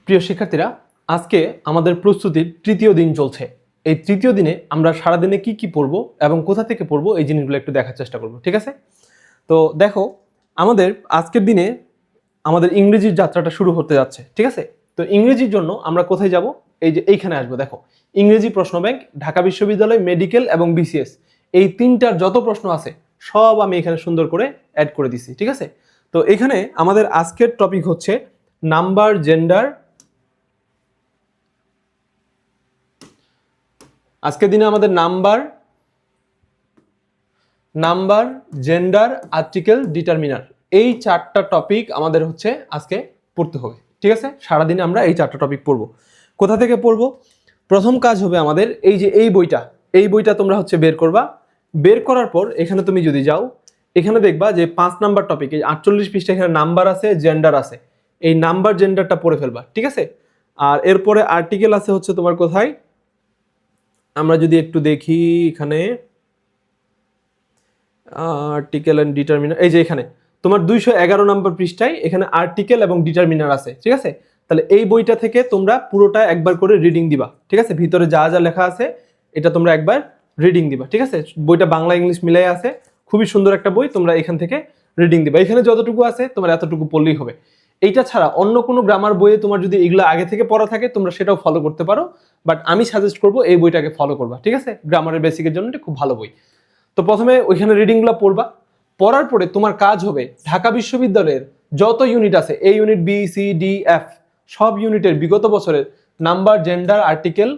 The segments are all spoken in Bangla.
প্রিয় শিক্ষার্থীরা, আজকে আমাদের প্রস্তুতির তৃতীয় দিন চলছে। এই তৃতীয় দিনে আমরা সারাদিনে কি কি পড়বো এবং কোথা থেকে পড়বো এই জিনিসগুলো একটু দেখার চেষ্টা করবো, ঠিক আছে? তো দেখো, আমাদের আজকের দিনে আমাদের ইংরেজির যাত্রাটা শুরু হতে যাচ্ছে, ঠিক আছে? তো ইংরেজির জন্য আমরা কোথায় যাব? এই যে এইখানে আসবো। দেখো, ইংরেজি প্রশ্ন ব্যাংক, ঢাকা বিশ্ববিদ্যালয়, মেডিকেল এবং বিসিএস, এই তিনটার যত প্রশ্ন আছে সব আমি এখানে সুন্দর করে অ্যাড করে দিছি, ঠিক আছে? তো এখানে আমাদের আজকের টপিক হচ্ছে নাম্বার, জেন্ডার। আজকের দিনে আমাদের নাম্বার, জেন্ডার, আর্টিকেল, ডিটারমিনার, এই চারটা টপিক আমাদের হচ্ছে আজকে পড়তে হবে, ঠিক আছে? সারাদিনে আমরা এই চারটা টপিক পড়বো। কোথা থেকে পড়বো? প্রথম কাজ হবে আমাদের এই যে এই বইটা তোমরা হচ্ছে বের করবা। বের করার পর এখানে তুমি যদি যাও, এখানে দেখবা যে 5 নাম্বার টপিক, এই 48 পৃষ্ঠা, এখানে নাম্বার আছে, জেন্ডার আছে। এই নাম্বার জেন্ডারটা পড়ে ফেলবা, ঠিক আছে? আর এরপরে আর্টিকেল আছে হচ্ছে তোমার কোথায়, আমরা যদি একটু দেখি এখানে আর্টিকেল এন্ড ডিটারমিনার, এই যে এখানে তোমার 211 নম্বর পৃষ্ঠায় এখানে আর্টিকেল এবং ডিটারমিনার আছে, ঠিক আছে? তাহলে এই বইটা থেকে তোমরা পুরোটা একবার করে রিডিং দিবা, ঠিক আছে? ভিতরে যা যা লেখা আছে এটা তোমরা একবার রিডিং দিবা, ঠিক আছে? বইটা বাংলা ইংলিশ মিলাই আছে, খুবই সুন্দর একটা বই, তোমরা এখান থেকে রিডিং দিবা। এখানে যতটুকু আছে তোমার এতটুকু পড়লেই হবে। এইটা ছাড়া অন্য কোনো গ্রামার বইয়ে তোমার যদি এগুলো আগে থেকে পড়া থাকে তোমরা সেটাও ফলো করতে পারো, বাট আমি সাজেস্ট করবো এই বইটাকে ফলো করবা, ঠিক আছে? গ্রামারের বেসিকের জন্য এটা খুব ভালো বই। তো প্রথমে ওইখানে রিডিংগুলো পড়বা। পড়ার পরে তোমার কাজ হবে ঢাকা বিশ্ববিদ্যালয়ের যত ইউনিট আছে, এই unit B, C, D, F, সব ইউনিটের বিগত বছরের নাম্বার, জেন্ডার, আর্টিকেল,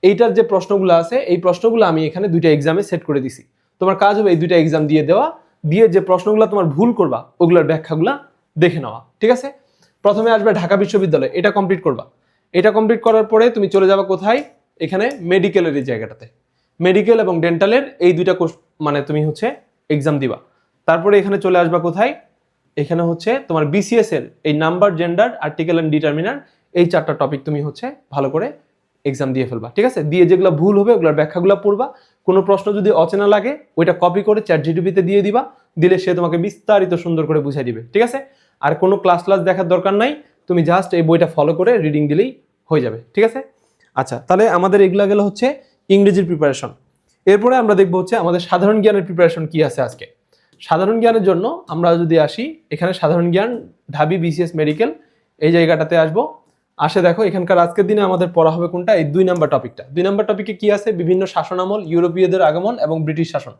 এইটার যে প্রশ্নগুলো আছে এই প্রশ্নগুলো আমি এখানে দুইটা এক্সামে সেট করে দিছি। তোমার কাজ হবে এই দুইটা এক্সাম দিয়ে দেওয়া, দিয়ে যে প্রশ্নগুলো তোমার ভুল করবা ওগুলোর ব্যাখ্যাগুলো দেখে নেওয়া, ঠিক আছে? প্রথমে আসবে ঢাকা বিশ্ববিদ্যালয়, এটা কমপ্লিট করবা। এটা কমপ্লিট করার পরে তুমি চলে যাবে কোথায়? এখানে মেডিকেলের এই জায়গাটাতে, মেডিকেল এবং ডেন্টালের এই দুইটা কোর্স মানে তুমি হচ্ছে এক্সাম দিবা। তারপরে এখানে চলে আসবা কোথায়? এখানে হচ্ছে তোমার বিসিএস এর এই number, gender, article and determiner, এই চারটা টপিক তুমি হচ্ছে ভালো করে এক্সাম দিয়ে ফেলবা, ঠিক আছে? দিয়ে যেগুলো ভুল হবে ওগুলোর ব্যাখ্যাগুলো পড়বা। কোনো প্রশ্ন যদি অচেনা লাগে ওইটা কপি করে চ্যাটজিপিটিতে দিয়ে দিবা, দিলে সে তোমাকে বিস্তারিত সুন্দর করে বুঝাই দিবে, ঠিক আছে? আর কোনো ক্লাস দেখার দরকার নাই, তুমি জাস্ট এই বইটা ফলো করে রিডিং দিলেই হয়ে যাবে, ঠিক আছে? আচ্ছা, তাহলে আমাদের এগুলা গেল হচ্ছে ইংরেজির প্রিপারেশন। এরপরে আমরা দেখবো হচ্ছে আমাদের সাধারণ জ্ঞানের প্রিপারেশন কি আছে আজকে। সাধারণ জ্ঞানের জন্য আমরা যদি আসি, এখানে সাধারণ জ্ঞান, ঢাবি, বিসিএস, মেডিকেল, এই জায়গাটাতে আসবো। আসে দেখো এখানকার আজকের দিনে আমাদের পড়া হবে কোনটা? এই 2 নাম্বার টপিকটা। 2 নাম্বার টপিকে কি আছে? বিভিন্ন শাসন আমল, ইউরোপীয়দের আগমন এবং ব্রিটিশ শাসন।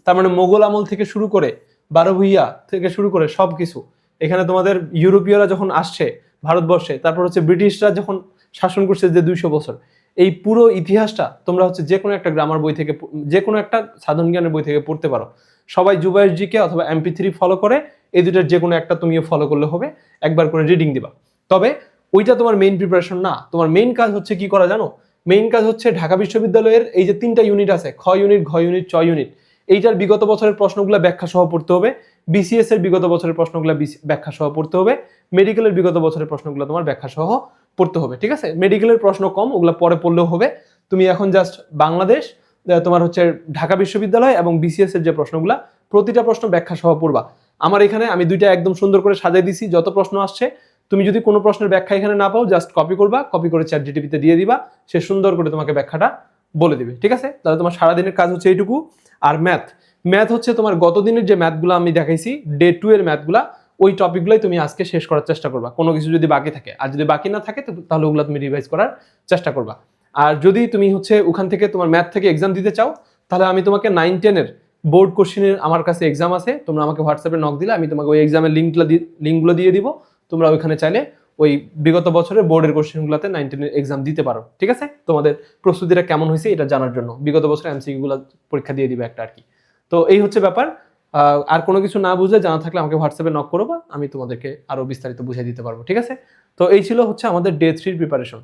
তার মানে মোগল আমল থেকে শুরু করে 12 ভূঁইয়া থেকে শুরু করে সব কিছু। এখানে তোমাদের ইউরোপীয়রা যখন আসছে ভারতবর্ষে, তারপর হচ্ছে ব্রিটিশরা যখন শাসন করছে যে 200 বছর, এই পুরো ইতিহাসটা তোমরা হচ্ছে যে কোনো একটা গ্রামার বই থেকে, যে কোনো একটা সাধারণ জ্ঞানের বই থেকে পড়তে পারো। সবাই জুবাইর জিকে অথবা MP3 ফলো করে, এই দুটার যে কোনো একটা তুমিও ফলো করলে হবে, একবার করে রিডিং দিবা। তবে ওইটা তোমার মেইন প্রিপারেশন না, তোমার মেইন কাজ হচ্ছে কি করা জানো? মেইন কাজ হচ্ছে ঢাকা বিশ্ববিদ্যালয়ের এই যে 3টা ইউনিট আছে, খ ইউনিট, ঘ ইউনিট, চ ইউনিট, এইটার বিগত বছরের প্রশ্নগুলো ব্যাখ্যা সহ পড়তে হবে। বিসিএস এর বিগত বছরের প্রশ্নগুলো ব্যাখ্যা সহ পড়তে হবে। মেডিকেলের বিগত বছরের প্রশ্নগুলো তোমার ব্যাখ্যা সহ পড়তে হবে, ঠিক আছে? মেডিকেলের প্রশ্ন কম, ওগুলো পরে পড়লেও হবে। তুমি এখন জাস্ট বাংলাদেশ, তোমার হচ্ছে ঢাকা বিশ্ববিদ্যালয় এবং বিসিএস এর যে প্রশ্নগুলো, প্রতিটা প্রশ্ন ব্যাখ্যা সহ পড়বা। আমার এখানে আমি দুইটা একদম সুন্দর করে সাজিয়ে দিছি, যত প্রশ্ন আসছে তুমি যদি কোনো প্রশ্নের ব্যাখ্যা এখানে না পাও জাস্ট কপি করবা, কপি করে চ্যাটজিপিটিতে দিয়ে দিবা, সে সুন্দর করে তোমাকে ব্যাখ্যাটা বলে দিবে, ঠিক আছে? তাহলে তোমার সারাদিনের কাজ হচ্ছে এইটুকু। আর ম্যাথ হচ্ছে তোমার গত দিনের যে ম্যাথগুলো আমি দেখাইছি, ডে 2 এর ম্যাথগুলা, ওই টপিকগুলোই তুমি আজকে শেষ করার চেষ্টা করবা, কোনো কিছু যদি বাকি থাকে। আর যদি বাকি না থাকে তাহলে ওগুলো তুমি রিভাইজ করার চেষ্টা করবা। আর যদি তুমি হচ্ছে ওখান থেকে তোমার ম্যাথ থেকে এক্সাম দিতে চাও, তাহলে আমি তোমাকে 9-10 এর বোর্ড কোশ্চেনের আমার কাছে এক্সাম আছে, তোমরা আমাকে হোয়াটসঅ্যাপে নক দিলে আমি তোমাকে ওই এক্সামের লিঙ্কগুলো দিয়ে দিব। তোমরা ওইখানে চাইলে ওই বিগত বছরের বোর্ডের কোশ্চেনগুলোতে 9-10 এর এক্সাম দিতে পারো, ঠিক আছে? তোমাদের প্রস্তুতিটা কেমন হয়েছে এটা জানার জন্য বিগত বছরের MCQ গুলো পরীক্ষা দিয়ে দিবে একটা আর কি। তো এই হচ্ছে ব্যাপার। আর কোনো কিছু না বুঝলে জানা থাকলে আমাকে হোয়াটসঅ্যাপে নক করো, বা আমি তোমাদেরকে আরো বিস্তারিত বুঝিয়ে দিতে পারবো, ঠিক আছে? তো এই ছিল হচ্ছে আমাদের ডে 3 প্রিপারেশন।